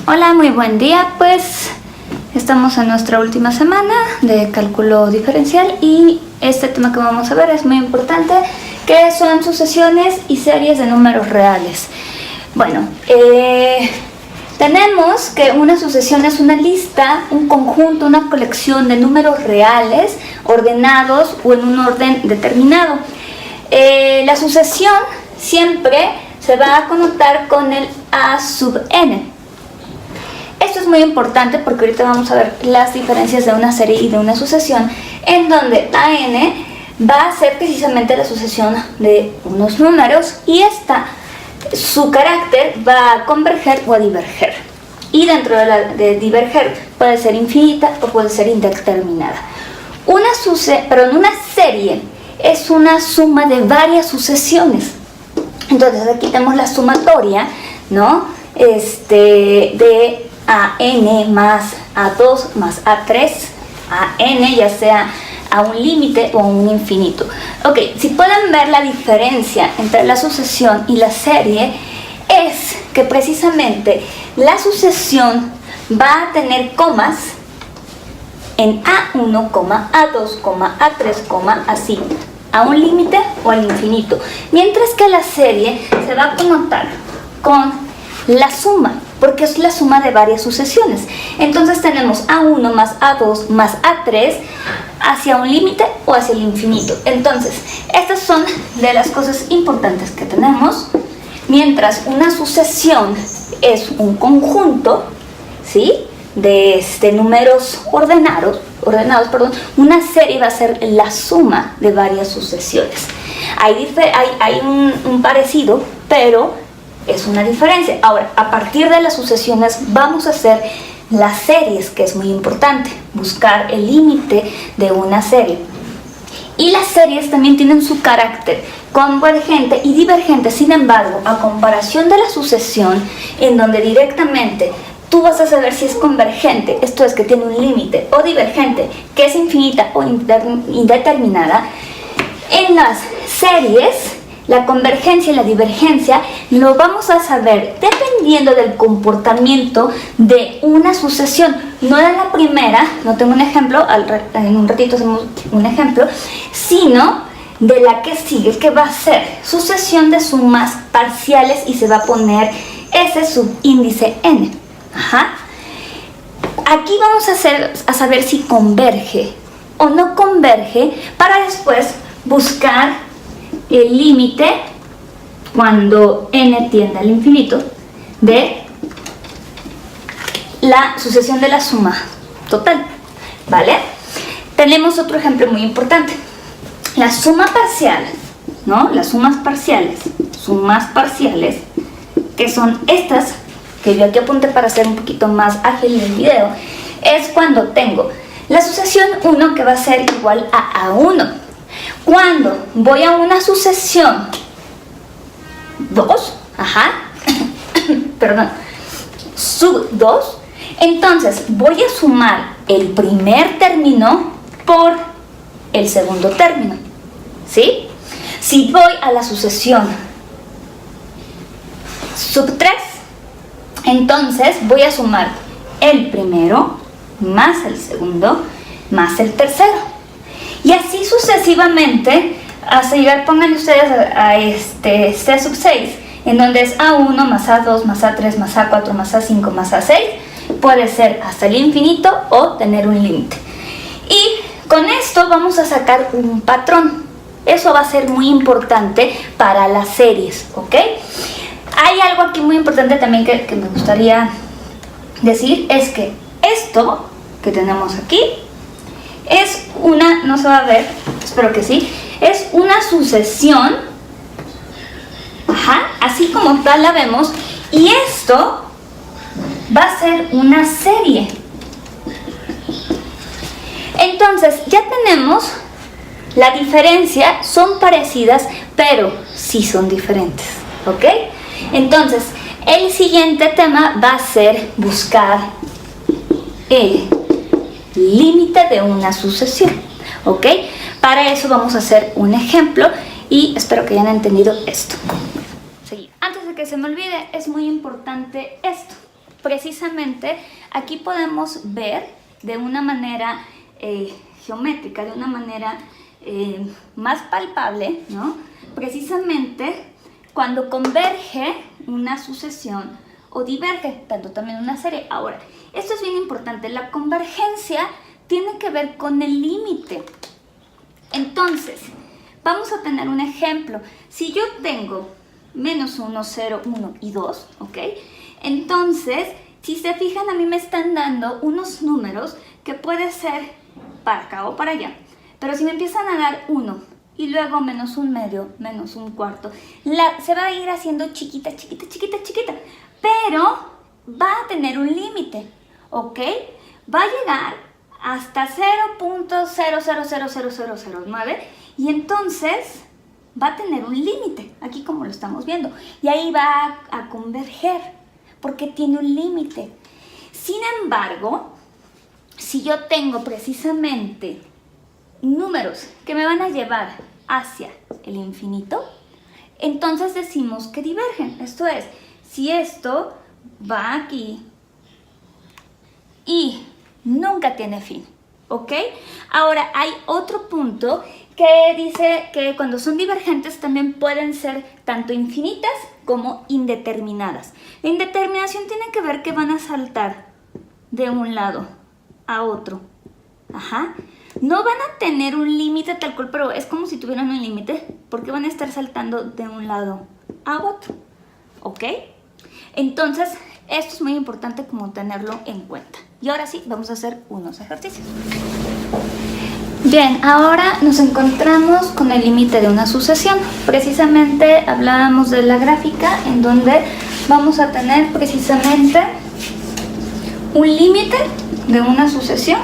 Hola, muy buen día. Pues estamos en nuestra última semana de cálculo diferencial y este tema que vamos a ver es muy importante, que son sucesiones y series de números reales. Bueno, tenemos que una sucesión es una lista, un conjunto, una colección de números reales ordenados o en un orden determinado. La sucesión siempre se va a connotar con el a sub n. Esto es muy importante porque ahorita vamos a ver las diferencias de una serie y de una sucesión, en donde an va a ser precisamente la sucesión de unos números y su carácter va a converger o a diverger. Y dentro de diverger puede ser infinita o puede ser indeterminada. Una serie es una suma de varias sucesiones. Entonces aquí tenemos la sumatoria, ¿no? De AN más A2 más A3, AN, ya sea a un límite o a un infinito. Ok, si pueden ver la diferencia entre la sucesión y la serie, es que precisamente la sucesión va a tener comas en A1, A2, A3, así, a un límite o al infinito, mientras que la serie se va a connotar con la suma, porque es la suma de varias sucesiones. Entonces tenemos A1 más A2 más A3 hacia un límite o hacia el infinito. Entonces, estas son de las cosas importantes que tenemos. Mientras una sucesión es un conjunto, ¿sí?, de números ordenados, una serie va a ser la suma de varias sucesiones. Hay un parecido, pero es una diferencia. Ahora, a partir de las sucesiones vamos a hacer las series, que es muy importante, buscar el límite de una serie. Y las series también tienen su carácter convergente y divergente. Sin embargo, a comparación de la sucesión, en donde directamente tú vas a saber si es convergente, esto es que tiene un límite, o divergente, que es infinita o indeterminada, en las series la convergencia y la divergencia lo vamos a saber dependiendo del comportamiento de una sucesión. No de la primera, no tengo un ejemplo, en un ratito hacemos un ejemplo, sino de la que sigue, que va a ser sucesión de sumas parciales y se va a poner ese subíndice n. Aquí vamos a saber si converge o no converge para después buscar el límite cuando n tiende al infinito de la sucesión de la suma total, ¿vale? Tenemos otro ejemplo muy importante, la suma parcial, ¿no? Las sumas parciales, que son estas que yo aquí apunté para hacer un poquito más ágil el video, es cuando tengo la sucesión 1 que va a ser igual a A1. Cuando voy a una sucesión 2, sub 2, entonces voy a sumar el primer término por el segundo término, ¿sí? Si voy a la sucesión sub 3, entonces voy a sumar el primero más el segundo más el tercero. Y así sucesivamente, hasta llegar, pónganle ustedes a C sub 6, en donde es A1 más A2 más A3 más A4 más A5 más A6, puede ser hasta el infinito o tener un límite. Y con esto vamos a sacar un patrón. Eso va a ser muy importante para las series, ¿ok? Hay algo aquí muy importante también que me gustaría decir, es que esto que tenemos aquí es no se va a ver, espero que sí, es una sucesión, así como tal la vemos, y esto va a ser una serie. Entonces ya tenemos la diferencia, son parecidas, pero sí son diferentes, ¿ok? Entonces, el siguiente tema va a ser buscar el límite de una sucesión, ¿ok? Para eso vamos a hacer un ejemplo y espero que hayan entendido esto. Antes de que se me olvide, es muy importante esto. precisamente aquí podemos ver de una manera geométrica, de una manera más palpable, ¿no? Precisamente cuando converge una sucesión o diverge, tanto también una serie. Ahora, esto es bien importante, la convergencia tiene que ver con el límite. Entonces, vamos a tener un ejemplo. Si yo tengo menos 1, 0, 1 y 2, ¿ok? Entonces, si se fijan, a mí me están dando unos números que puede ser para acá o para allá. Pero si me empiezan a dar 1 y luego menos un medio, menos un cuarto, se va a ir haciendo chiquita, chiquita, chiquita, chiquita. Pero va a tener un límite, ¿ok? Va a llegar hasta 0.000009 y entonces va a tener un límite, aquí como lo estamos viendo. Y ahí va a converger, porque tiene un límite. Sin embargo, si yo tengo precisamente números que me van a llevar hacia el infinito, entonces decimos que divergen. Esto es, si esto va aquí y nunca tiene fin, ¿ok? Ahora hay otro punto que dice que cuando son divergentes también pueden ser tanto infinitas como indeterminadas. La indeterminación tiene que ver que van a saltar de un lado a otro. Ajá. No van a tener un límite tal cual, pero es como si tuvieran un límite, porque van a estar saltando de un lado a otro, ¿ok? Entonces, esto es muy importante como tenerlo en cuenta. Y ahora sí, vamos a hacer unos ejercicios. Bien, ahora nos encontramos con el límite de una sucesión. Precisamente hablábamos de la gráfica en donde vamos a tener precisamente un límite de una sucesión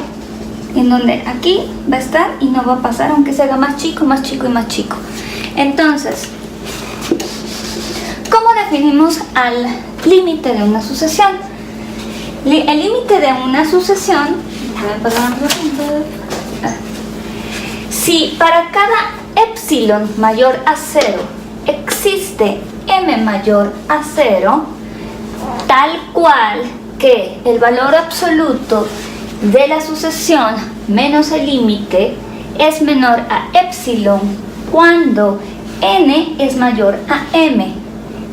en donde aquí va a estar y no va a pasar aunque se haga más chico, más chico y más chico. Entonces, ¿cómo definimos al límite de una sucesión? El límite de una sucesión, si para cada epsilon mayor a 0 existe m mayor a 0, tal cual que el valor absoluto de la sucesión menos el límite es menor a epsilon cuando n es mayor a m.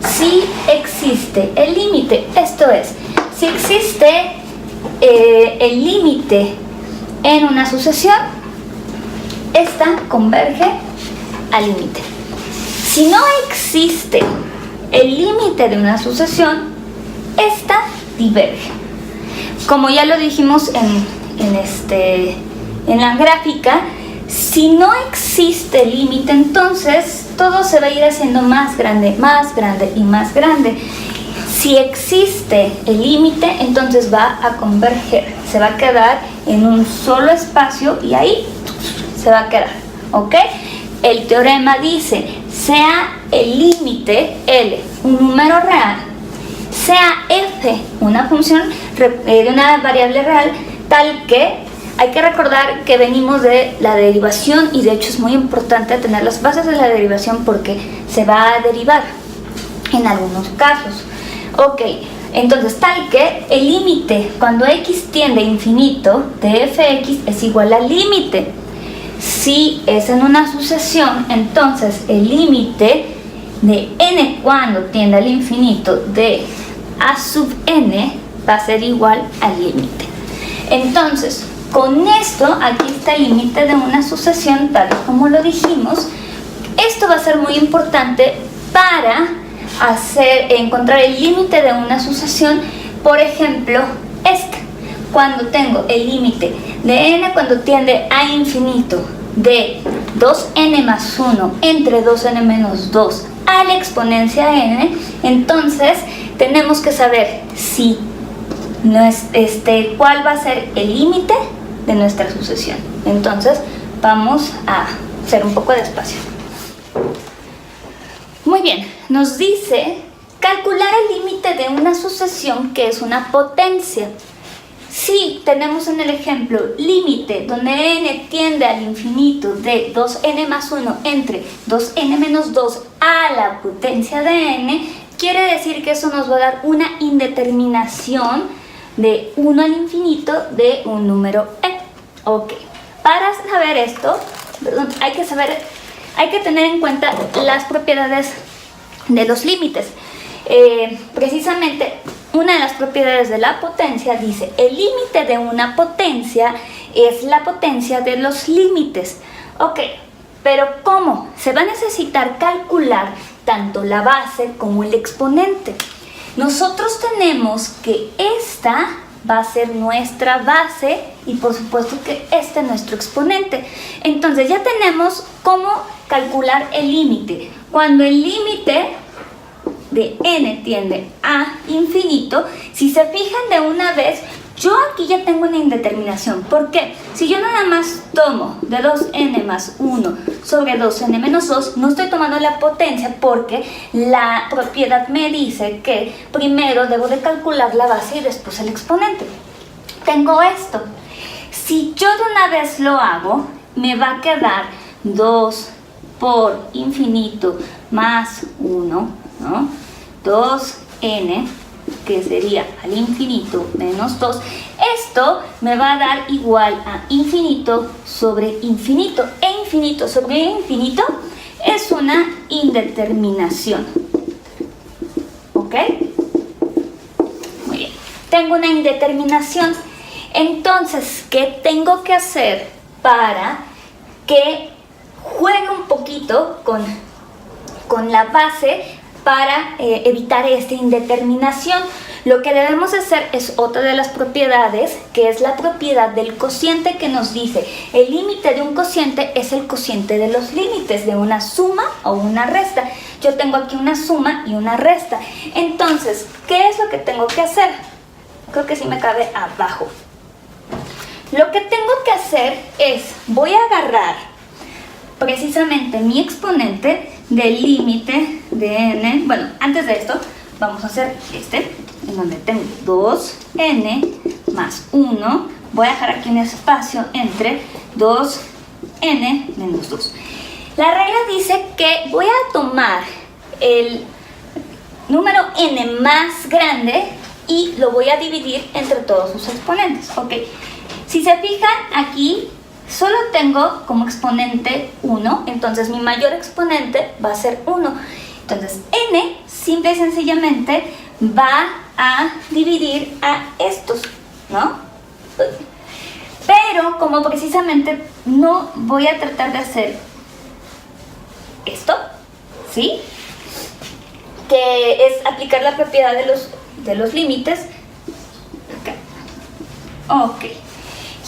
Si existe el límite, esto es, si existe el límite en una sucesión, esta converge al límite. Si no existe el límite de una sucesión, esta diverge. Como ya lo dijimos en la gráfica, si no existe límite, entonces todo se va a ir haciendo más grande y más grande. Si existe el límite, entonces va a converger, se va a quedar en un solo espacio y ahí se va a quedar, ¿ok? El teorema dice, sea el límite L un número real, sea f una función de una variable real, tal que hay que recordar que venimos de la derivación y de hecho es muy importante tener las bases de la derivación porque se va a derivar en algunos casos. Ok, entonces tal que el límite cuando x tiende a infinito de fx es igual al límite. Si es en una sucesión, entonces el límite de n cuando tiende al infinito de a sub n va a ser igual al límite. Entonces, con esto, aquí está el límite de una sucesión, tal como lo dijimos. Esto va a ser muy importante para encontrar el límite de una sucesión. Por ejemplo, cuando tengo el límite de n cuando tiende a infinito de 2n más 1 entre 2n menos 2 a la exponencia n, entonces tenemos que saber si cuál va a ser el límite de nuestra sucesión. Entonces vamos a hacer un poco de espacio. Muy bien, nos dice calcular el límite de una sucesión que es una potencia. Si tenemos en el ejemplo límite donde n tiende al infinito de 2n más 1 entre 2n menos 2 a la potencia de n, quiere decir que eso nos va a dar una indeterminación de 1 al infinito de un número e. Ok, para saber esto, perdón, hay que tener en cuenta las propiedades de los límites. Precisamente una de las propiedades de la potencia dice: el límite de una potencia es la potencia de los límites. Ok, pero ¿cómo? Se va a necesitar calcular tanto la base como el exponente. Nosotros tenemos que esta va a ser nuestra base y por supuesto que este es nuestro exponente. Entonces ya tenemos cómo calcular el límite. Cuando el límite de n tiende a infinito, si se fijan de una vez, yo aquí ya tengo una indeterminación. ¿Por qué? Si yo nada más tomo de 2n más 1 sobre 2n menos 2, no estoy tomando la potencia porque la propiedad me dice que primero debo de calcular la base y después el exponente. Tengo esto. Si yo de una vez lo hago, me va a quedar 2 por infinito más 1, ¿no? 2n, que sería al infinito menos 2. Esto me va a dar igual a infinito sobre infinito. E infinito sobre infinito es una indeterminación. ¿Ok? Muy bien. Tengo una indeterminación. Entonces, ¿qué tengo que hacer para que juegue un poquito con la base para evitar esta indeterminación? Lo que debemos hacer es otra de las propiedades, que es la propiedad del cociente, que nos dice el límite de un cociente es el cociente de los límites de una suma o una resta. Yo tengo aquí una suma y una resta. Entonces, ¿qué es lo que tengo que hacer? Creo que sí me cabe abajo. Lo que tengo que hacer es, voy a agarrar precisamente mi exponente del límite de n. Bueno, antes de esto vamos a hacer en donde tengo 2n más 1. Voy a dejar aquí un espacio entre 2n menos 2. La regla dice que voy a tomar el número n más grande y lo voy a dividir entre todos sus exponentes. Ok, si se fijan aquí, solo tengo como exponente 1, entonces mi mayor exponente va a ser 1. Entonces n simple y sencillamente va a dividir a estos, ¿no? Pero como precisamente no voy a tratar de hacer esto, ¿sí? Que es aplicar la propiedad de los límites. Acá. Ok.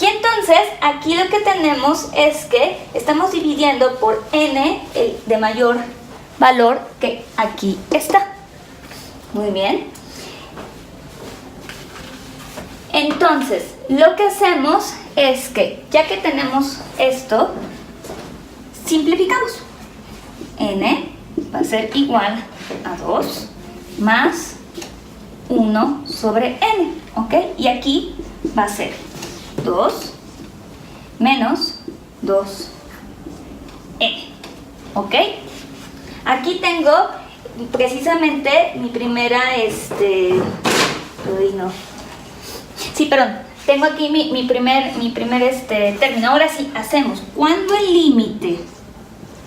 Y entonces aquí lo que tenemos es que estamos dividiendo por n, el de mayor valor, que aquí está. Muy bien. Entonces, lo que hacemos es que, ya que tenemos esto, simplificamos. N va a ser igual a 2 más 1 sobre n, ¿ok? Y aquí va a ser 2 menos 2n, ¿ok? Aquí tengo precisamente mi primera, Sí, perdón, tengo aquí mi primer término. Ahora sí, hacemos, cuando el límite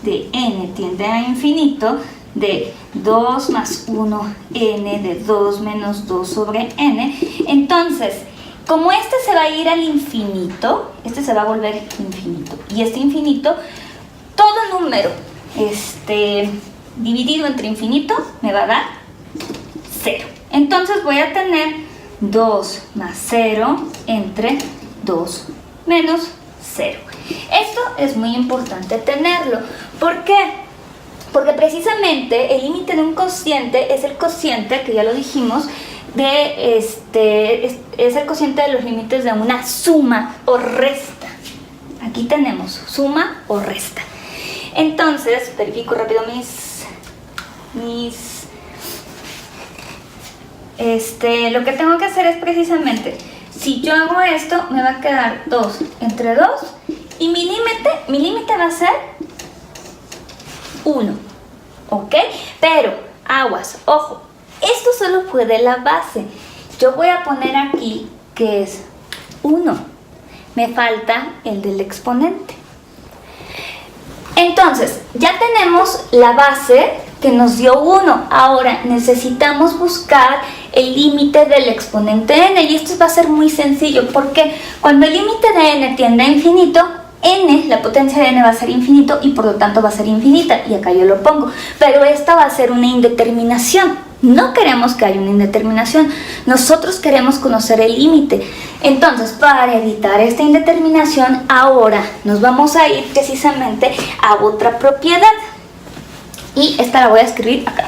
de n tiende a infinito, de 2 más 1n, de 2 menos 2 sobre n, entonces, como este se va a ir al infinito, este se va a volver infinito, y este infinito, todo número dividido entre infinito me va a dar 0. Entonces voy a tener 2 más 0 entre 2 menos 0. Esto es muy importante tenerlo. ¿Por qué? Porque precisamente el límite de un cociente es el cociente, que ya lo dijimos, es el cociente de los límites de una suma o resta. Aquí tenemos suma o resta. Entonces, verifico rápido lo que tengo que hacer es precisamente, si yo hago esto, me va a quedar 2 entre 2 y mi límite va a ser 1, ¿ok? Pero, aguas, ojo, esto solo puede la base. Yo voy a poner aquí que es 1. Me falta el del exponente. Entonces, ya tenemos la base que nos dio 1. Ahora necesitamos buscar el límite del exponente n. Y esto va a ser muy sencillo porque cuando el límite de n tiende a infinito, n, la potencia de n va a ser infinito y por lo tanto va a ser infinita. Y acá yo lo pongo. Pero esta va a ser una indeterminación. No queremos que haya una indeterminación. Nosotros queremos conocer el límite. Entonces, para evitar esta indeterminación, ahora nos vamos a ir precisamente a otra propiedad. Y esta la voy a escribir acá.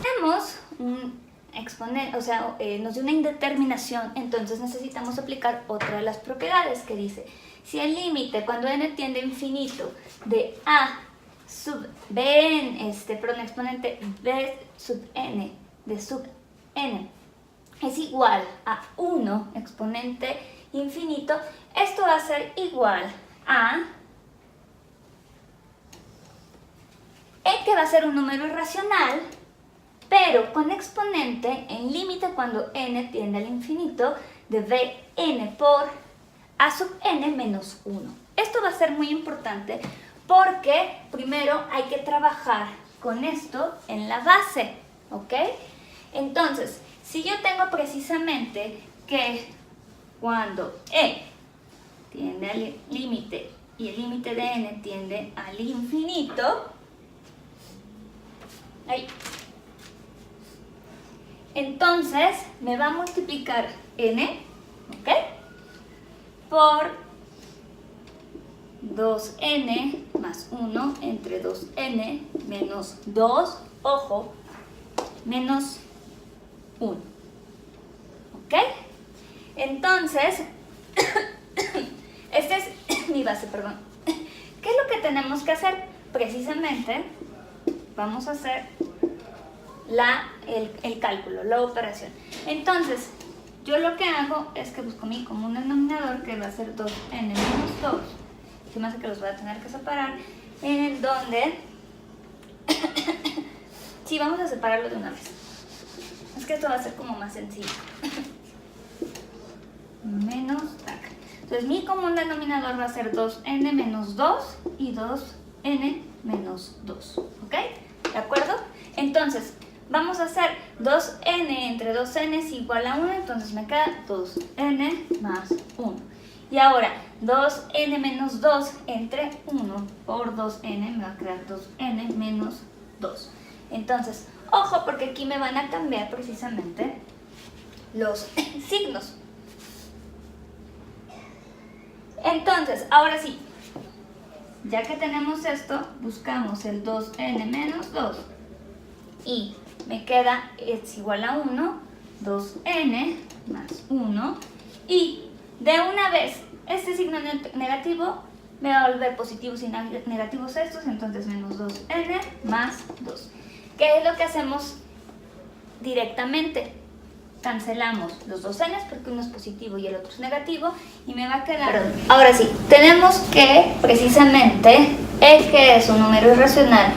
Tenemos un exponente, o sea, nos dio una indeterminación, entonces necesitamos aplicar otra de las propiedades que dice, si el límite cuando n tiende a infinito de a sub bn, exponente b sub n de sub n es igual a 1 exponente infinito, esto va a ser igual a que va a ser un número irracional, pero con exponente en límite cuando n tiende al infinito de bn por a sub n menos 1. Esto va a ser muy importante porque primero hay que trabajar con esto en la base, ¿ok? Entonces, si yo tengo precisamente que cuando e tiende al límite y el límite de n tiende al infinito, ahí, entonces me va a multiplicar n, ¿ok? Por 2n más 1 entre 2n menos 2, ojo, menos 1, ¿ok? Entonces, esta es mi base, perdón. ¿Qué es lo que tenemos que hacer? Precisamente, vamos a hacer el cálculo, la operación. Entonces, yo lo que hago es que busco mi común denominador, que va a ser 2n menos 2. Se me hace que los voy a tener que separar, en donde sí, vamos a separarlo de una vez. Es que esto va a ser como más sencillo. Menos acá. Entonces mi común denominador va a ser 2n menos 2 y 2n menos 2, ¿ok? ¿De acuerdo? Entonces vamos a hacer 2n entre 2n es igual a 1, entonces me queda 2n más 1. Y ahora, 2n menos 2 entre 1 por 2n me va a quedar 2n menos 2. Entonces, ojo, porque aquí me van a cambiar precisamente los signos. Entonces, ahora sí, ya que tenemos esto, buscamos el 2n menos 2 y me queda, es igual a 1, 2n más 1 y de una vez este signo negativo me va a volver positivos y negativos estos, entonces menos 2n más 2. ¿Qué es lo que hacemos directamente? Cancelamos los dos n's porque uno es positivo y el otro es negativo y me va a quedar... Perdón. Ahora sí, tenemos que precisamente que es un número irracional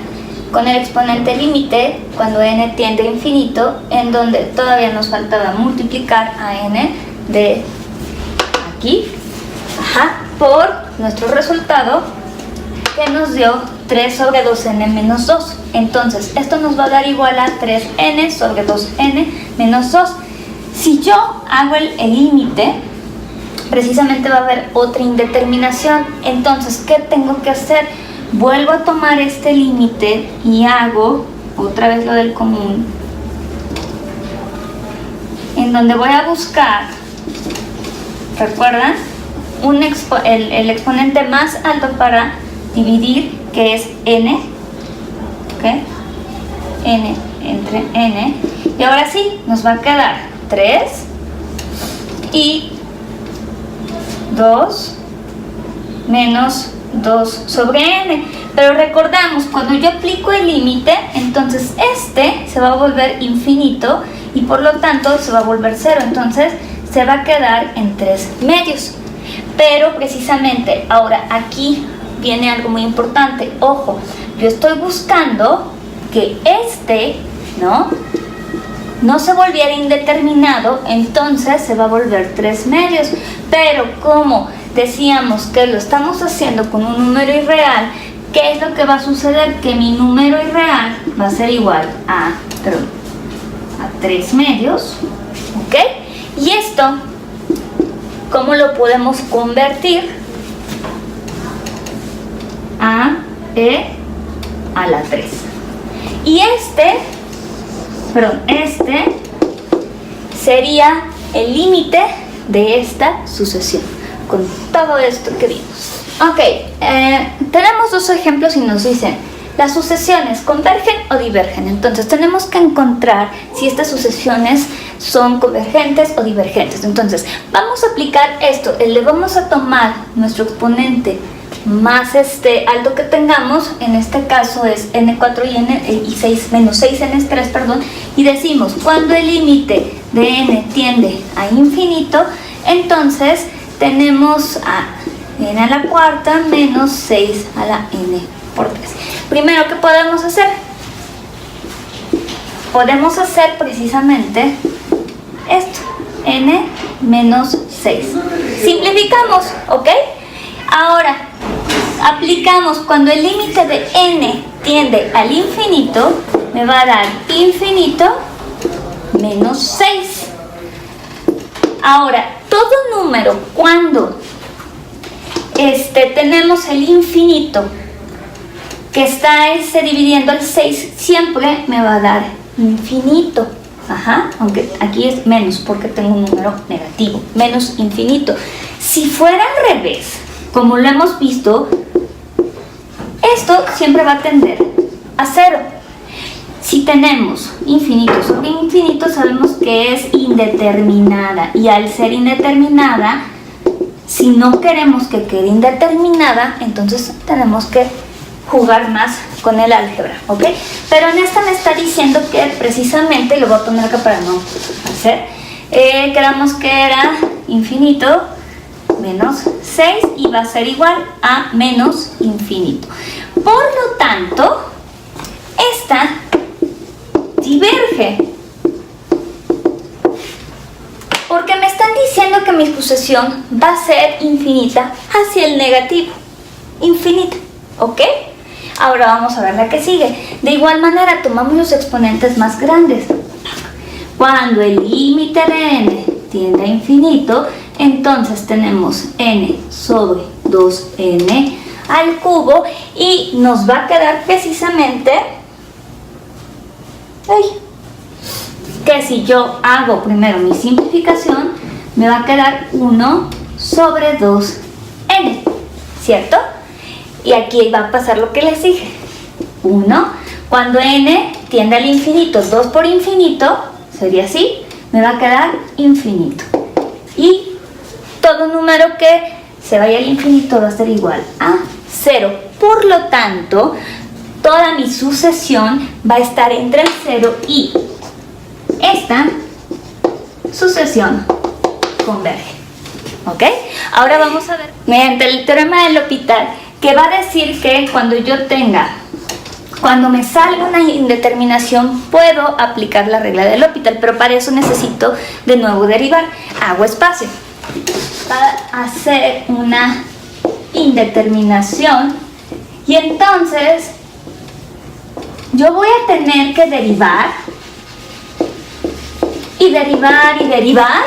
con el exponente límite cuando n tiende a infinito, en donde todavía nos faltaba multiplicar a n de aquí, por nuestro resultado que nos dio 3 sobre 2n menos 2. Entonces, esto nos va a dar igual a 3n sobre 2n menos 2. Si yo hago el límite, precisamente va a haber otra indeterminación. Entonces, ¿qué tengo que hacer? Vuelvo a tomar este límite y hago otra vez lo del común, en donde voy a buscar, ¿recuerdan? El exponente más alto para dividir, que es n, ¿ok? N entre n. Y ahora sí, nos va a quedar 3 y 2 menos 2 sobre n. Pero recordamos, cuando yo aplico el límite, entonces este se va a volver infinito y por lo tanto se va a volver 0. Entonces se va a quedar en 3 medios. Pero precisamente ahora aquí viene algo muy importante. Ojo, yo estoy buscando que este ¿no? No se volviera indeterminado, entonces se va a volver 3 medios. Pero como decíamos que lo estamos haciendo con un número irreal, ¿qué es lo que va a suceder? Que mi número irreal va a ser igual a 3 medios, ¿ok? Y esto, ¿cómo lo podemos convertir? A e a la 3. Y este sería el límite de esta sucesión, con todo esto que vimos. Ok, tenemos dos ejemplos y nos dicen, ¿las sucesiones convergen o divergen? Entonces tenemos que encontrar si estas sucesiones son convergentes o divergentes. Entonces vamos a aplicar esto, le vamos a tomar nuestro exponente más alto que tengamos, en este caso es n4 y 6 menos 6n3, perdón, y decimos, cuando el límite de n tiende a infinito, entonces tenemos a n a la cuarta menos 6 a la n por 3. Primero, ¿qué podemos hacer? Podemos hacer precisamente esto, n menos 6. Simplificamos, ¿ok? Ahora, aplicamos cuando el límite de n tiende al infinito, me va a dar infinito menos 6. Ahora, todo número cuando tenemos el infinito que está dividiendo el 6, siempre me va a dar infinito. Ajá, aunque aquí es menos porque tengo un número negativo, menos infinito. Si fuera al revés, como lo hemos visto, esto siempre va a tender a 0. Si tenemos infinito sobre infinito, sabemos que es indeterminada. Y al ser indeterminada, si no queremos que quede indeterminada, entonces tenemos que jugar más con el álgebra, ¿ok? Pero en esta me está diciendo que precisamente, lo voy a poner acá para no hacer, quedamos que era infinito menos 6 y va a ser igual a menos infinito. Por lo tanto, esta diverge. Porque me están diciendo que mi sucesión va a ser infinita hacia el negativo. Infinita, ¿ok? Ahora vamos a ver la que sigue. De igual manera, tomamos los exponentes más grandes. Cuando el límite de n tiende a infinito, entonces tenemos n sobre 2n al cubo y nos va a quedar precisamente que si yo hago primero mi simplificación, me va a quedar 1 sobre 2n, ¿cierto? Y aquí va a pasar lo que les dije. 1, cuando n tiende al infinito, 2 por infinito, sería así, me va a quedar infinito. Y todo número que se vaya al infinito va a ser igual a 0. Por lo tanto, toda mi sucesión va a estar entre el 0 y esta sucesión converge. ¿Ok? Ahora vamos a ver mediante el teorema de L'Hopital, que va a decir que cuando me salga una indeterminación, puedo aplicar la regla de L'Hopital, pero para eso necesito de nuevo derivar. Hago espacio para hacer una indeterminación y entonces yo voy a tener que derivar y derivar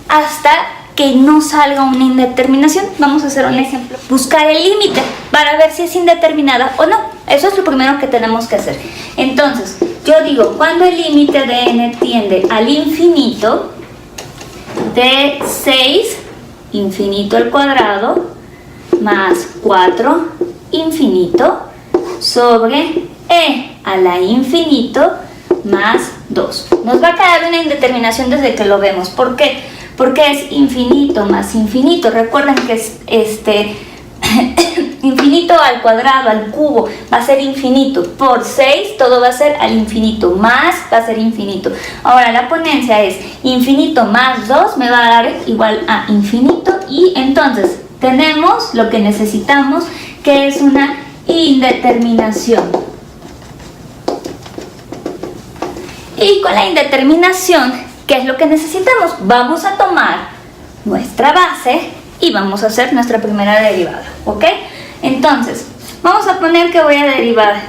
hasta que no salga una indeterminación. Vamos a hacer un ejemplo. Buscar el límite para ver si es indeterminada o no. Eso es lo primero que tenemos que hacer. Entonces, yo digo, cuando el límite de n tiende al infinito, de 6 infinito al cuadrado más 4 infinito sobre e a la infinito más 2. Nos va a quedar una indeterminación desde que lo vemos. ¿Por qué? Porque es infinito más infinito. Recuerden que es infinito al cuadrado, al cubo, va a ser infinito. Por 6 todo va a ser al infinito, más va a ser infinito. Ahora la ponencia es infinito más 2 me va a dar igual a infinito. Y entonces tenemos lo que necesitamos, que es una indeterminación. Y con la indeterminación, ¿qué es lo que necesitamos? Vamos a tomar nuestra base y vamos a hacer nuestra primera derivada, ¿ok? Entonces, vamos a poner que voy a derivar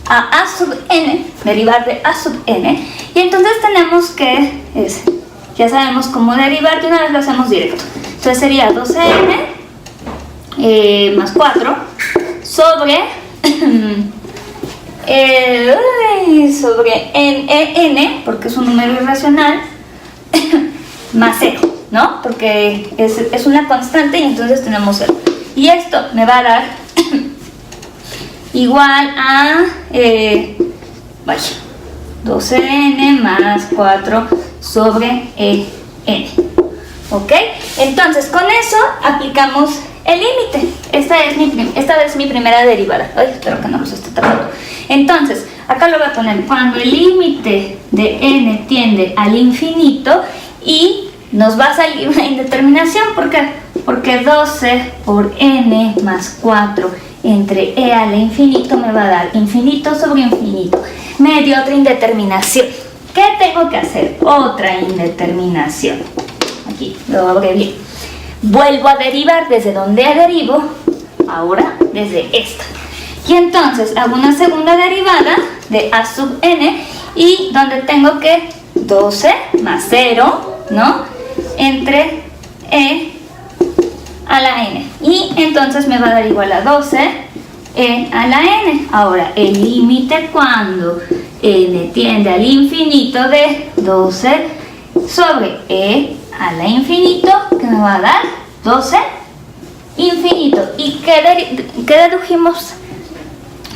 a sub n, derivar de a sub n, y entonces tenemos que, ya sabemos cómo derivar, de una vez lo hacemos directo. Entonces sería 12n más 4 sobre sobre n, porque es un número irracional, más 0, ¿no? Porque es una constante y entonces tenemos 0. Y esto me va a dar igual a 12n más 4 sobre n. ¿Ok? Entonces con eso aplicamos el límite. Esta es mi primera derivada. Ay, espero que no nos esté tapando. Entonces, acá lo voy a poner cuando el límite de n tiende al infinito y nos va a salir una indeterminación. ¿Por qué? Porque 12 por n más 4 entre e a la infinito me va a dar infinito sobre infinito. Me dio otra indeterminación. ¿Qué tengo que hacer? Otra indeterminación. Aquí lo abrevié. Vuelvo a derivar desde donde derivo, ahora desde esta. Y entonces hago una segunda derivada de a sub n y donde tengo que 12 más 0, ¿no? Entre e a la n. Y entonces me va a dar igual a 12 e a la n. Ahora, el límite cuando n tiende al infinito de 12 sobre e a la infinito, que me va a dar 12 infinito. ¿Y qué dedujimos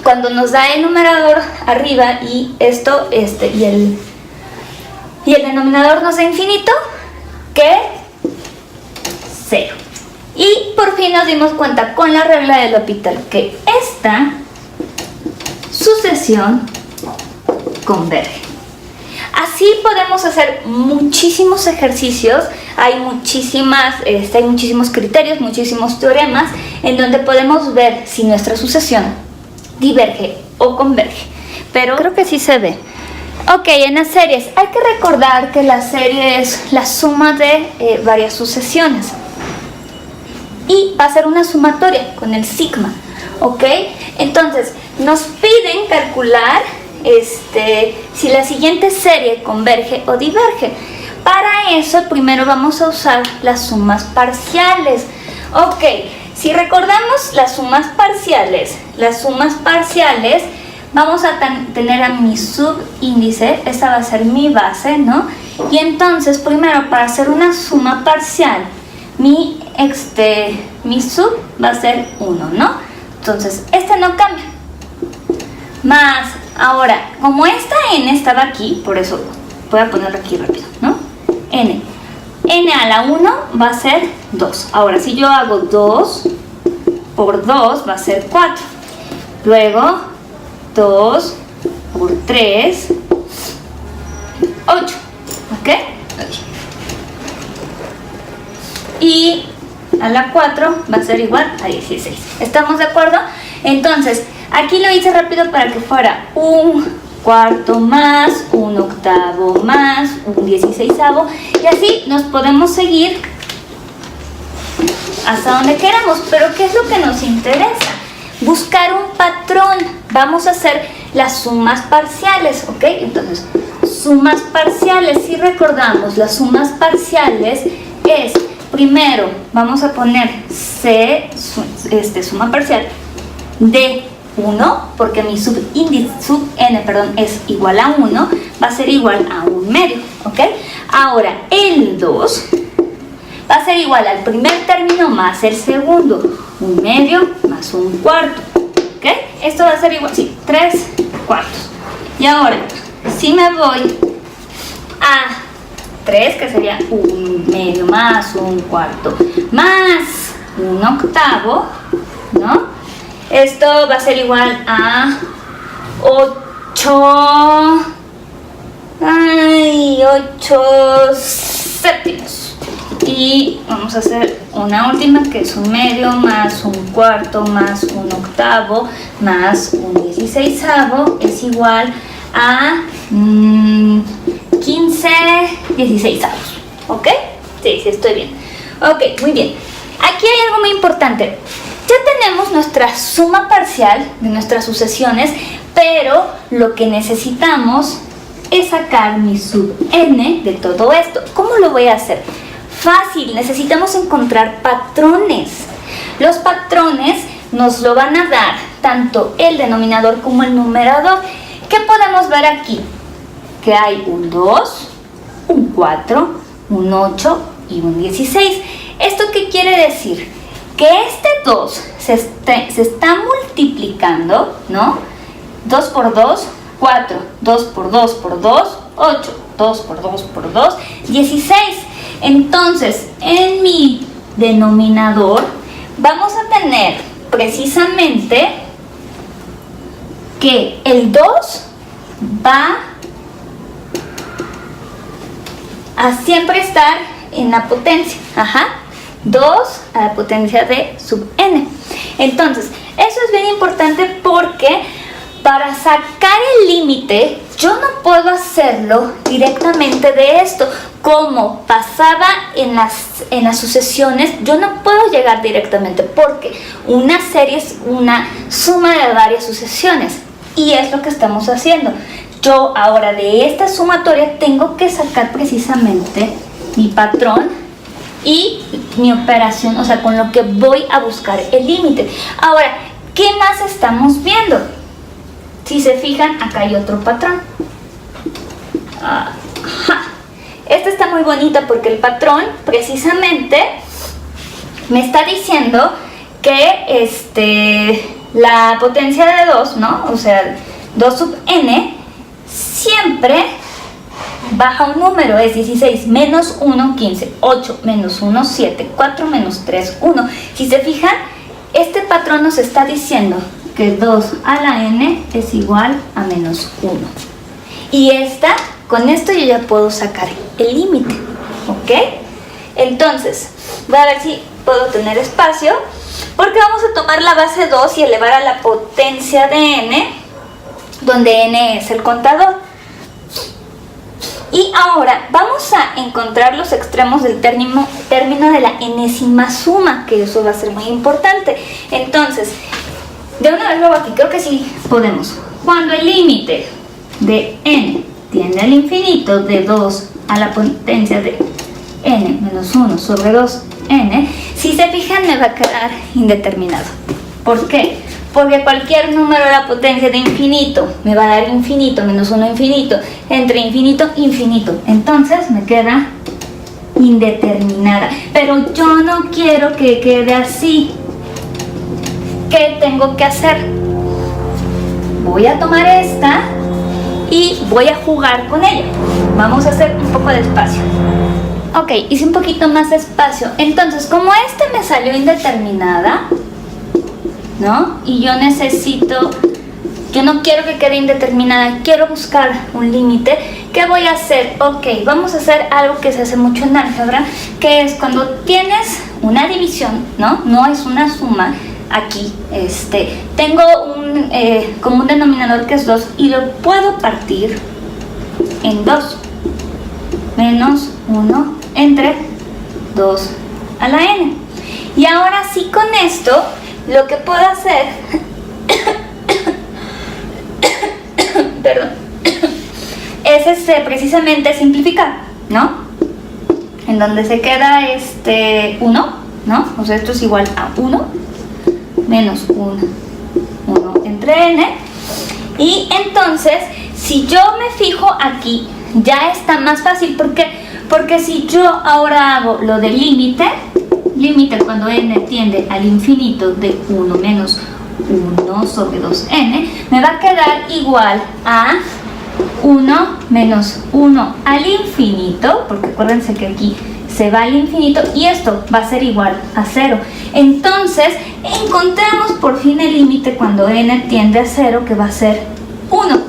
cuando nos da el numerador arriba y esto, y el denominador nos da infinito? Que 0. Y por fin nos dimos cuenta con la regla del L'Hopital que esta sucesión converge. Así podemos hacer muchísimos ejercicios, hay muchísimos criterios, muchísimos teoremas en donde podemos ver si nuestra sucesión diverge o converge. Pero creo que sí se ve. Ok, en las series hay que recordar que la serie es la suma de varias sucesiones. Y va a ser una sumatoria con el sigma, ¿ok? Entonces, nos piden calcular si la siguiente serie converge o diverge. Para eso, primero vamos a usar las sumas parciales. Ok, si recordamos las sumas parciales, vamos a tener a mi subíndice, esta va a ser mi base, ¿no? Y entonces, primero, para hacer una suma parcial, mi sub va a ser 1, ¿no? Entonces, no cambia. Más, ahora, como esta n estaba aquí, por eso voy a ponerlo aquí rápido, ¿no? n a la 1 va a ser 2. Ahora, si yo hago 2 por 2 va a ser 4. Luego, 2 por 3, 8. ¿Ok? Y a la 4 va a ser igual a 16. ¿Estamos de acuerdo? Entonces, aquí lo hice rápido para que fuera un cuarto más, un octavo más, un 16avo, y así nos podemos seguir hasta donde queramos. Pero ¿qué es lo que nos interesa? Buscar un patrón. Vamos a hacer las sumas parciales, ¿ok? Entonces, sumas parciales, si recordamos, las sumas parciales es, primero, vamos a poner suma parcial de 1, porque mi subíndice, sub n, es igual a 1, va a ser igual a 1/2, ¿ok? Ahora, el 2 va a ser igual al primer término más el segundo, 1/2 más 1/4, ¿ok? Esto va a ser igual, sí, 3/4. Y ahora, si me voy a 3, que sería 1/2 más 1/4 más 1/8, ¿no? Esto va a ser igual a 8 séptimos. Y vamos a hacer una última que es 1/2 más 1/4 más 1/8 más 1/16 es igual a 15 16avos. ¿Ok? Sí, estoy bien. Ok, muy bien. Aquí hay algo muy importante. Ya tenemos nuestra suma parcial de nuestras sucesiones, pero lo que necesitamos es sacar mi sub n de todo esto. ¿Cómo lo voy a hacer? Fácil, necesitamos encontrar patrones. Los patrones nos lo van a dar tanto el denominador como el numerador. ¿Qué podemos ver aquí? Que hay un 2, un 4, un 8 y un 16. ¿Esto qué quiere decir? Que este 2 se está multiplicando, ¿no? 2 por 2, 4, 2 por 2 por 2, 8, 2 por 2 por 2, 16. Entonces, en mi denominador vamos a tener precisamente que el 2 va a siempre estar en la potencia. 2 a la potencia de sub n. Entonces, eso es bien importante porque para sacar el límite, yo no puedo hacerlo directamente de esto. Como pasaba en las sucesiones, yo no puedo llegar directamente porque una serie es una suma de varias sucesiones. Y es lo que estamos haciendo. Yo ahora de esta sumatoria tengo que sacar precisamente mi patrón y mi operación, o sea, con lo que voy a buscar el límite. Ahora, ¿qué más estamos viendo? Si se fijan, acá hay otro patrón. Esta está muy bonita porque el patrón precisamente me está diciendo que la potencia de 2, ¿no? O sea, 2 sub n siempre baja un número, es 16, menos 1, 15, 8, menos 1, 7, 4, menos 3, 1. Si se fijan, este patrón nos está diciendo que 2 a la n es igual a menos 1. Y con esto yo ya puedo sacar el límite, ¿ok? Entonces, voy a ver si puedo tener espacio, porque vamos a tomar la base 2 y elevar a la potencia de n, donde n es el contador. Y ahora vamos a encontrar los extremos del término de la enésima suma, que eso va a ser muy importante. Entonces, de una vez luego aquí, creo que sí podemos. Cuando el límite de n tiende al infinito, de 2 a la potencia de n menos 1 sobre 2n, si se fijan me va a quedar indeterminado. ¿Por qué? Porque cualquier número a la potencia de infinito me va a dar infinito menos 1 infinito, entre infinito e infinito. Entonces me queda indeterminada. Pero yo no quiero que quede así. ¿Qué tengo que hacer? Voy a tomar esta y voy a jugar con ella. Vamos a hacer un poco de espacio. Ok, hice un poquito más de espacio. Entonces, como me salió indeterminada, ¿no? Y yo no quiero que quede indeterminada, quiero buscar un límite. ¿Qué voy a hacer? Ok, vamos a hacer algo que se hace mucho en álgebra, que es cuando tienes una división, ¿no? No es una suma. Aquí, tengo como un denominador que es 2 y lo puedo partir en 2 menos 1 entre 2 a la n. Y ahora sí, con esto lo que puedo hacer perdón, es precisamente simplificar, ¿no? En donde se queda 1, ¿no? O sea, esto es igual a 1 menos 1 entre n. Y entonces, si yo me fijo aquí, ya está más fácil. ¿Por qué? Porque si yo ahora hago lo del límite cuando n tiende al infinito de 1 menos 1 sobre 2n, me va a quedar igual a 1 menos 1 al infinito, porque acuérdense que aquí se va al infinito y esto va a ser igual a 0. Entonces, encontramos por fin el límite cuando n tiende a 0, que va a ser 1.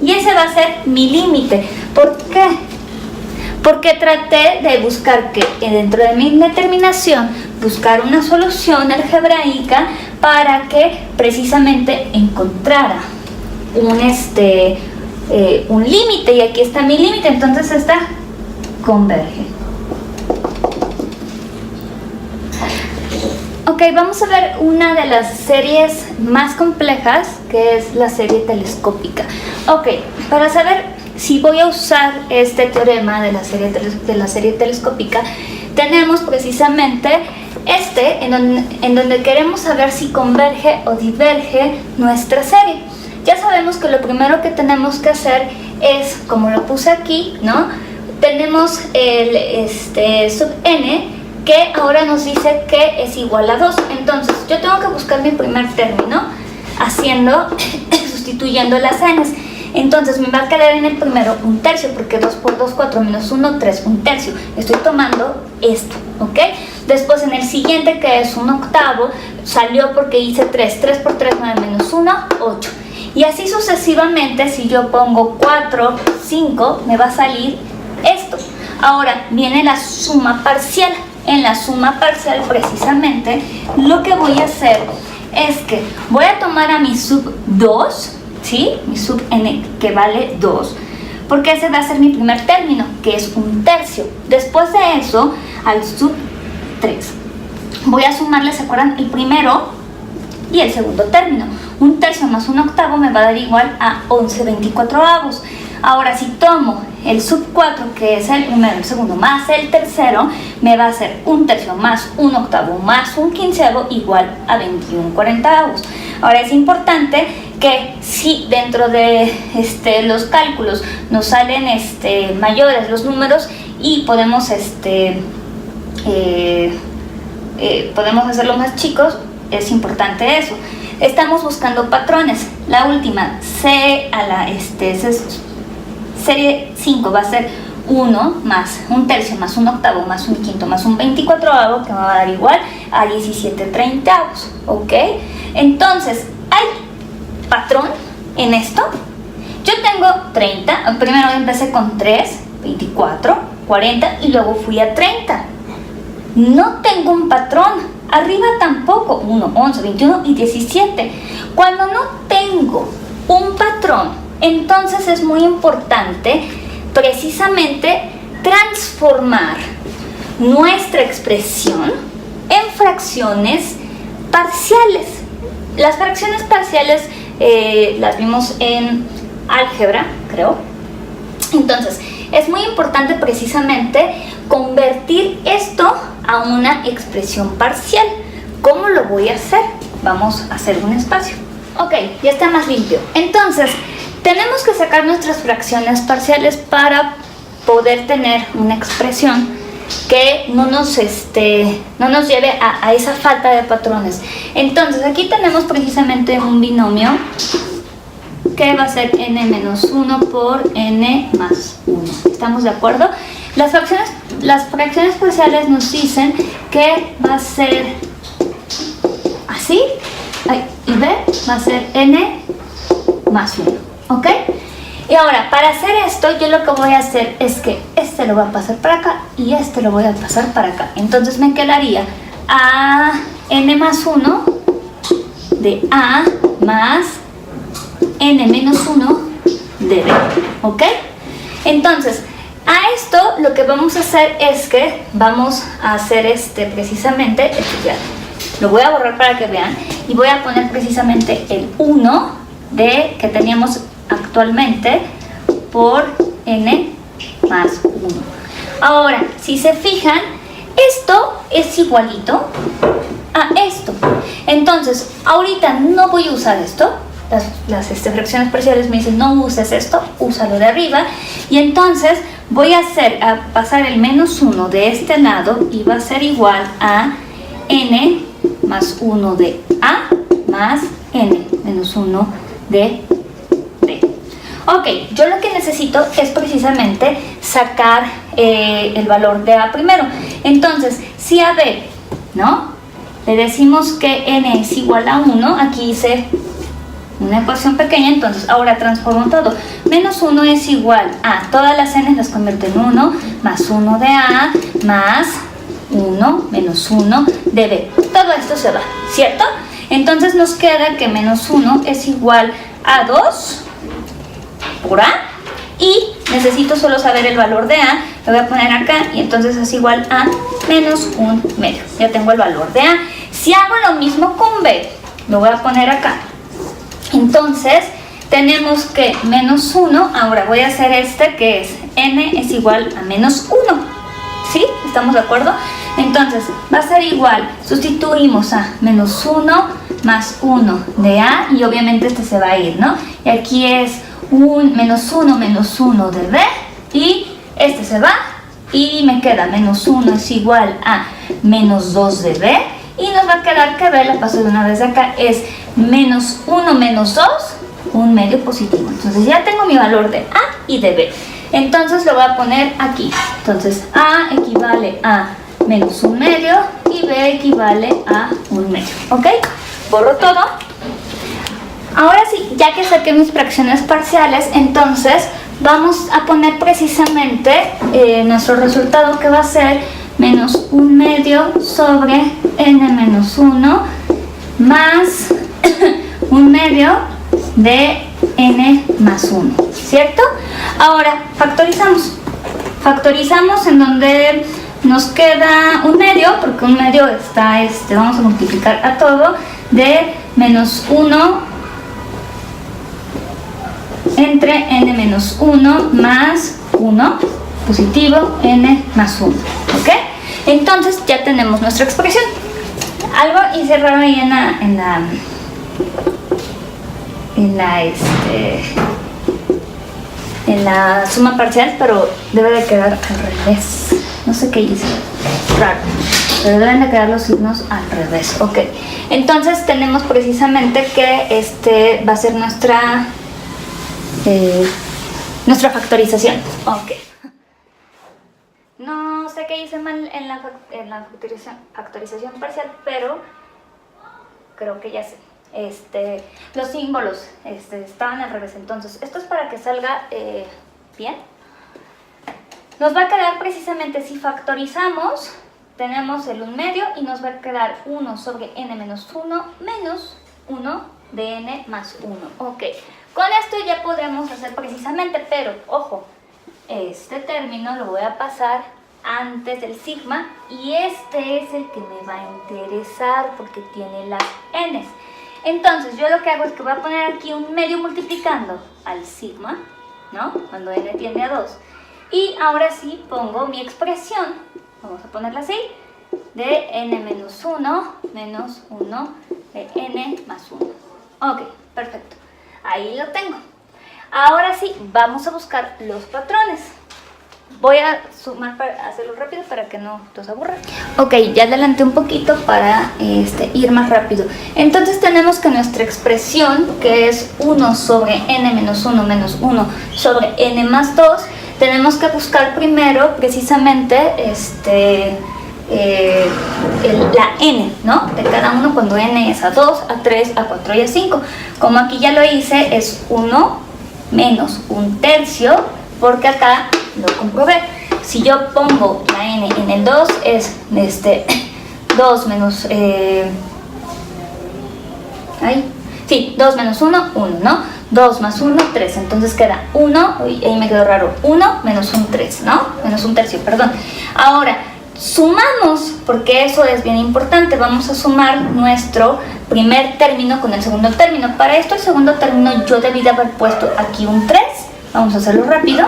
Y ese va a ser mi límite. ¿Por qué? Porque traté de buscar dentro de mi determinación, buscar una solución algebraica para que precisamente encontrara un límite, y aquí está mi límite, entonces esta converge. Ok, vamos a ver una de las series más complejas, que es la serie telescópica. Ok, para saber si voy a usar este teorema de la serie telescópica, tenemos precisamente en donde queremos saber si converge o diverge nuestra serie. Ya sabemos que lo primero que tenemos que hacer es, como lo puse aquí, ¿no? Tenemos el sub n, que ahora nos dice que es igual a 2. Entonces yo tengo que buscar mi primer término sustituyendo las n's. Entonces me va a quedar en el primero un tercio, porque 2 por 2, 4 menos 1, 3, un tercio. Estoy tomando esto, ¿ok? Después en el siguiente, que es un octavo, salió porque hice 3. 3 por 3, 9 menos 1, 8. Y así sucesivamente, si yo pongo 4, 5, me va a salir esto. Ahora viene la suma parcial. En la suma parcial, precisamente, lo que voy a hacer es que voy a tomar a mi sub 2, ¿sí? Mi sub n, que vale 2, porque ese va a ser mi primer término, que es un tercio. Después de eso, al sub 3, voy a sumarle, ¿se acuerdan? El primero y el segundo término. Un tercio más un octavo me va a dar igual a 11/24. Ahora, si tomo el sub 4, que es el primero, el segundo, más el tercero, me va a hacer un tercio más un octavo más un quinceavo igual a 21/40. Ahora, es importante que si dentro de los cálculos nos salen mayores los números y podemos podemos hacerlo más chicos, es importante eso. Estamos buscando patrones. La última, serie 5 va a ser 1 más un tercio más un octavo más un quinto más un 24avo, que me va a dar igual a 17/30, ¿ok? Entonces, ¿hay patrón en esto? Yo tengo 30, primero empecé con 3, 24, 40 y luego fui a 30. No tengo un patrón. Arriba tampoco, 1, 11, 21 y 17. Cuando no tengo un patrón, entonces es muy importante precisamente transformar nuestra expresión en fracciones parciales. Las fracciones parciales las vimos en álgebra, creo. Entonces, es muy importante precisamente convertir esto a una expresión parcial. ¿Cómo lo voy a hacer? Vamos a hacer un espacio. Ok, ya está más limpio. Entonces, tenemos que sacar nuestras fracciones parciales para poder tener una expresión que no nos lleve a esa falta de patrones. Entonces, aquí tenemos precisamente un binomio que va a ser n menos 1 por n más 1. ¿Estamos de acuerdo? Las fracciones parciales nos dicen que va a ser así, y b va a ser n más 1, ¿ok? Y ahora, para hacer esto, yo lo que voy a hacer es que este lo voy a pasar para acá y este lo voy a pasar para acá. Entonces me quedaría a n más 1 de a más n menos 1 de b, ¿ok? Entonces, a esto lo que vamos a hacer es que vamos a hacer precisamente, ya lo voy a borrar para que vean, y voy a poner precisamente el 1 que teníamos actualmente por n más 1. Ahora, si se fijan, esto es igualito a esto. Entonces, ahorita no voy a usar esto. Las fracciones parciales me dicen no uses esto, úsalo de arriba, y entonces voy a pasar el menos 1 de este lado y va a ser igual a n más 1 de a más n menos 1 de b. Ok, yo lo que necesito es precisamente sacar el valor de a primero. Entonces, si a b, ¿no?, le decimos que n es igual a 1, aquí hice una ecuación pequeña, entonces ahora transformo todo. Menos 1 es igual a, todas las n las convierto en 1, más 1 de a, más 1, menos 1 de b. Todo esto se va, ¿cierto? Entonces nos queda que menos 1 es igual a 2 por A. Y necesito solo saber el valor de A, lo voy a poner acá y entonces es igual a menos 1/2. Ya tengo el valor de A. Si hago lo mismo con B, lo voy a poner acá. Entonces tenemos que menos 1, ahora voy a hacer este que es n es igual a menos 1. ¿Sí? ¿Estamos de acuerdo? Entonces va a ser igual, sustituimos a menos 1 más 1 de A y obviamente este se va a ir, ¿no? Y aquí es un menos 1 de B y este se va y me queda menos 1 es igual a menos 2 de B y nos va a quedar que B, la paso de una vez acá, es menos 1 menos 2, 1/2 positivo. Entonces ya tengo mi valor de A y de B. Entonces lo voy a poner aquí. Entonces A equivale a menos 1/2 y B equivale a 1/2. ¿Ok? Borro todo. Ahora sí, ya que saqué mis fracciones parciales, entonces vamos a poner precisamente nuestro resultado, que va a ser menos 1/2 sobre n menos 1 más 1/2 de n más 1, ¿cierto? Ahora factorizamos. Factorizamos en donde nos queda 1/2, porque 1/2 está, vamos a multiplicar a todo, de menos 1 entre n menos 1 más 1 positivo n más 1, ¿ok? Entonces ya tenemos nuestra expresión. Algo hice raro ahí en la suma parcial, pero debe de quedar al revés. No sé qué hice, raro, pero deben de quedar los signos al revés, ok. Entonces tenemos precisamente que va a ser nuestra factorización. Ok. No sé qué hice mal en la factorización parcial, pero creo que ya sé. Los símbolos estaban al revés. Entonces, esto es para que salga bien. Nos va a quedar precisamente, si factorizamos, tenemos el 1/2 y nos va a quedar 1 sobre n menos 1 menos 1 de n más 1. Ok. Con esto ya podremos hacer precisamente, pero ojo, este término lo voy a pasar antes del sigma y este es el que me va a interesar porque tiene las n's. Entonces yo lo que hago es que voy a poner aquí 1/2 multiplicando al sigma, ¿no? Cuando n tiende a 2. Y ahora sí pongo mi expresión, vamos a ponerla así, de n menos 1 menos 1 de n más 1. Ok, perfecto. Ahí lo tengo. Ahora sí, vamos a buscar los patrones. Voy a sumar para hacerlo rápido para que no los aburra. Ok, ya adelanté un poquito para ir más rápido. Entonces tenemos que nuestra expresión, que es 1 sobre n menos 1 menos 1 sobre n más 2, tenemos que buscar primero precisamente la n, ¿no? De cada uno cuando n es a 2, a 3, a 4 y a 5. Como aquí ya lo hice, es 1 menos 1/3, porque acá lo comprobé. Si yo pongo la n en el 2, es 2 menos 2 menos 1, 1, ¿no? 2 más 1, 3, entonces queda 1, ahí me quedó raro, 1 menos 1/3, ¿no? Menos 1/3, perdón. Ahora, sumamos, porque eso es bien importante, vamos a sumar nuestro primer término con el segundo término. Para esto el segundo término yo debí de haber puesto aquí un 3, vamos a hacerlo rápido,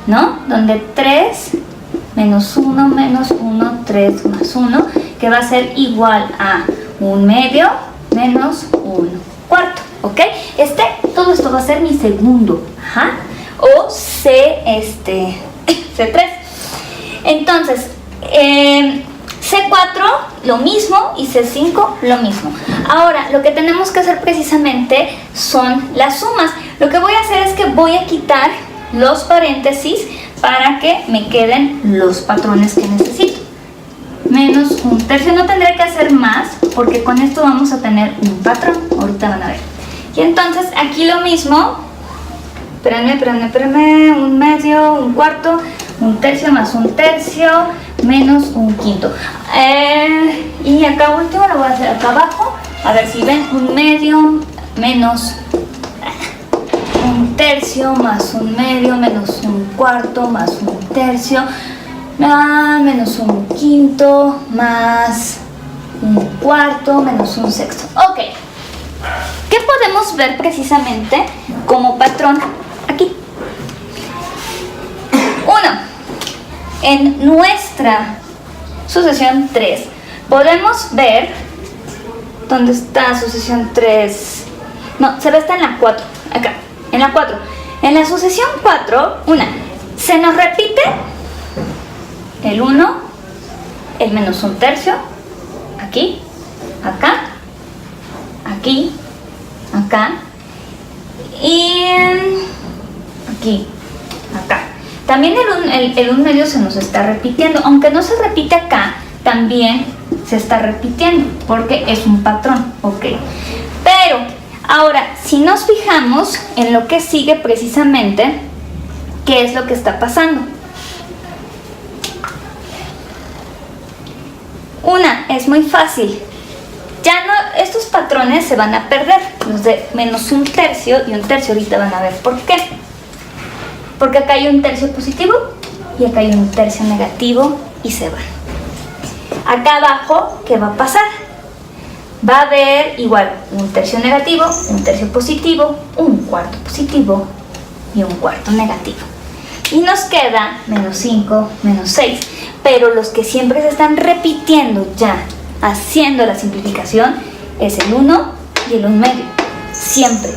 ¿no? Donde 3 menos 1 menos 1, 3 más 1, que va a ser igual a 1/2 menos 1/4, ¿ok? Todo esto va a ser mi segundo, o C3. Entonces, C4 lo mismo y C5 lo mismo. Ahora, lo que tenemos que hacer precisamente son las sumas. Lo que voy a hacer es que voy a quitar los paréntesis para que me queden los patrones que necesito. Menos 1/3, no tendré que hacer más porque con esto vamos a tener un patrón. Ahorita van a ver. Y entonces aquí lo mismo. Espérenme, 1/2, 1/4, 1/3 más 1/3 menos 1/5. Y acá último lo voy a hacer acá abajo. A ver si ven, 1/2 menos un tercio, más un medio, menos un cuarto, más un tercio, menos un quinto, más un cuarto, menos un sexto. Ok, ¿qué podemos ver precisamente como patrón aquí? Uno, en nuestra sucesión 3 podemos ver, ¿dónde está sucesión 3? No, se ve está en la 4, acá, en la 4. En la sucesión 4, se nos repite el 1, el menos un tercio, aquí, acá, aquí, acá, y aquí, acá. También el 1 medio se nos está repitiendo, aunque no se repite acá, también se está repitiendo, porque es un patrón, ¿ok? Pero, ahora, si nos fijamos en lo que sigue precisamente, ¿qué es lo que está pasando? Es muy fácil. Ya no, estos patrones se van a perder, los de menos un tercio y un tercio, ahorita van a ver por qué. Porque acá hay un tercio positivo y acá hay un tercio negativo y se van. Acá abajo, ¿qué va a pasar? Va a haber igual un tercio negativo, un tercio positivo, un cuarto positivo y un cuarto negativo. Y nos queda menos 5, menos 6. Pero los que siempre se están repitiendo ya, haciendo la simplificación, es el 1 y el 1 medio. Siempre.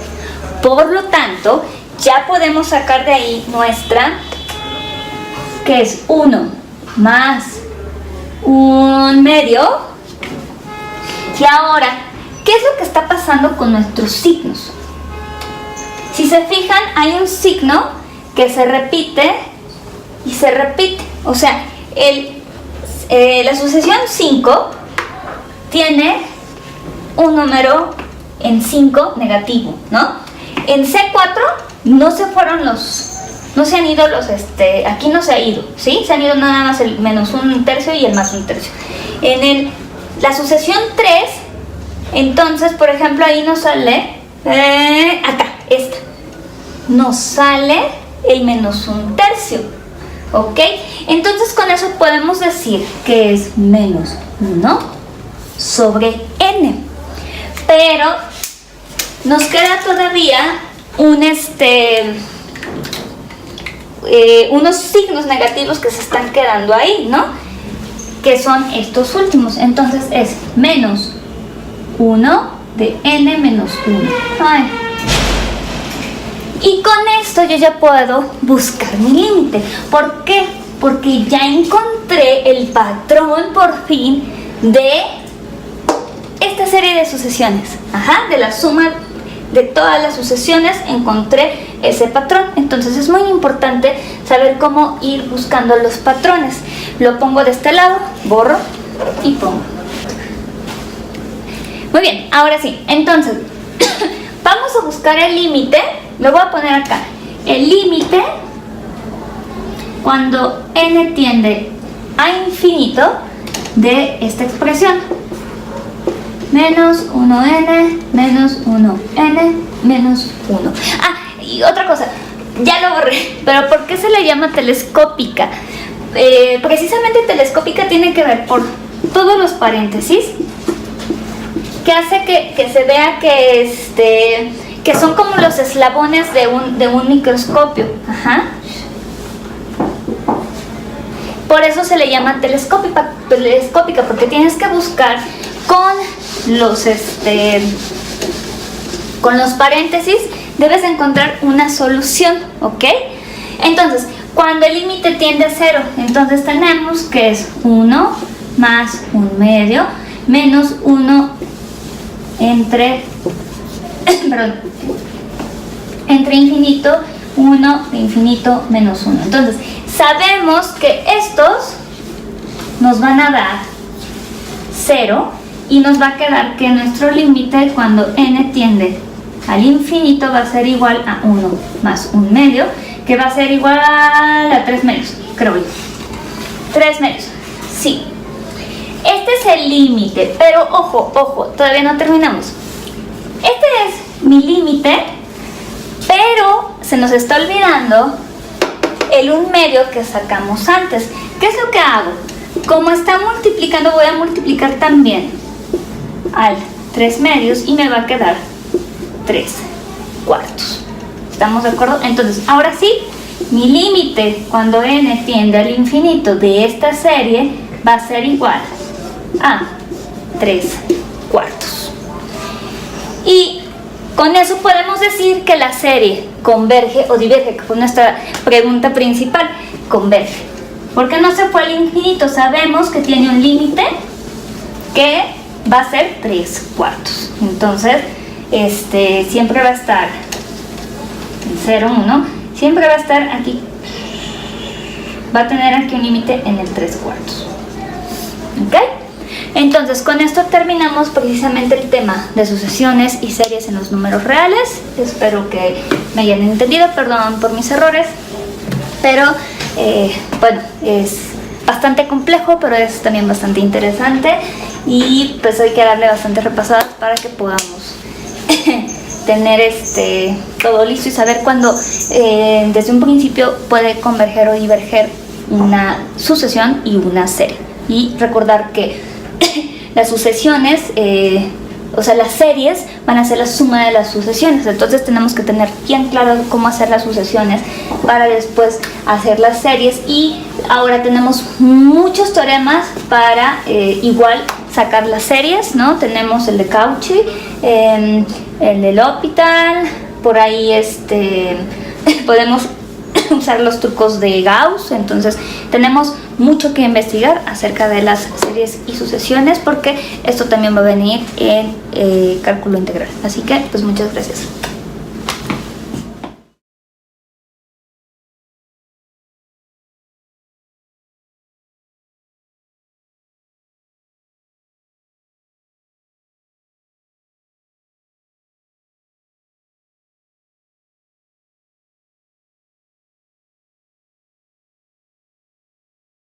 Por lo tanto, ya podemos sacar de ahí nuestra, que es 1 más 1 medio. Y ahora, ¿qué es lo que está pasando con nuestros signos? Si se fijan, hay un signo que se repite y se repite. O sea, la sucesión 5 tiene un número en 5 negativo, ¿no? En C4 no se fueron no se han ido aquí no se ha ido, ¿sí? Se han ido nada más el menos un tercio y el más un tercio. En la sucesión 3, entonces, por ejemplo, ahí nos sale, acá, esta, nos sale el menos un tercio, ¿ok? Entonces con eso podemos decir que es menos 1 sobre n. Pero nos queda todavía unos signos negativos que se están quedando ahí, ¿no? Que son estos últimos. Entonces es menos 1 de n menos 1. Ay. Y con esto yo ya puedo buscar mi límite. ¿Por qué? Porque ya encontré el patrón por fin de esta serie de sucesiones. De la suma de todas las sucesiones encontré ese patrón. Entonces es muy importante saber cómo ir buscando los patrones. Lo pongo de este lado, borro y pongo. Muy bien, ahora sí. Entonces, vamos a buscar el límite. Lo voy a poner acá. El límite cuando n tiende a infinito de esta expresión. Menos 1n, menos 1n, menos 1. Y otra cosa, ya lo borré, pero ¿por qué se le llama telescópica? Precisamente telescópica tiene que ver por todos los paréntesis, que hace que se vea que son como los eslabones de un microscopio. Por eso se le llama telescópica, porque tienes que buscar con los paréntesis, debes encontrar una solución, ¿ok? Entonces, cuando el límite tiende a 0, entonces tenemos que es 1 más 1 medio menos 1 entre infinito, 1 de infinito menos 1. Entonces, sabemos que estos nos van a dar 0 y nos va a quedar que nuestro límite cuando n tiende al infinito va a ser igual a 1 más 1 medio, que va a ser igual a 3 medios, creo yo. 3 medios, sí. Este es el límite, pero ojo, todavía no terminamos. Este es mi límite, pero se nos está olvidando el 1/2 que sacamos antes. ¿Qué es lo que hago? Como está multiplicando, voy a multiplicar también al 3/2 y me va a quedar 3/4. ¿Estamos de acuerdo? Entonces, ahora sí, mi límite cuando n tiende al infinito de esta serie va a ser igual a 3/4. Y con eso podemos decir que la serie converge o diverge, que fue nuestra pregunta principal. Converge. ¿Por qué no se fue al infinito? Sabemos que tiene un límite que va a ser 3/4. Entonces, siempre va a estar en 0, 1. Siempre va a estar aquí. Va a tener aquí un límite en el 3/4. ¿Ok? Entonces, con esto terminamos precisamente el tema de sucesiones y series en los números reales. Espero que me hayan entendido, perdón por mis errores, pero bueno, es bastante complejo, pero es también bastante interesante y pues hay que darle bastantes repasadas para que podamos tener todo listo y saber cuándo desde un principio puede converger o diverger una sucesión y una serie. Y recordar que las sucesiones, o sea, las series van a ser la suma de las sucesiones. Entonces tenemos que tener bien claro cómo hacer las sucesiones para después hacer las series. Y ahora tenemos muchos teoremas para igual sacar las series, ¿no? Tenemos el de Cauchy, el de L'Hopital, por ahí podemos usar los trucos de Gauss. Entonces tenemos mucho que investigar acerca de las series y sucesiones, porque esto también va a venir en cálculo integral. Así que pues muchas gracias.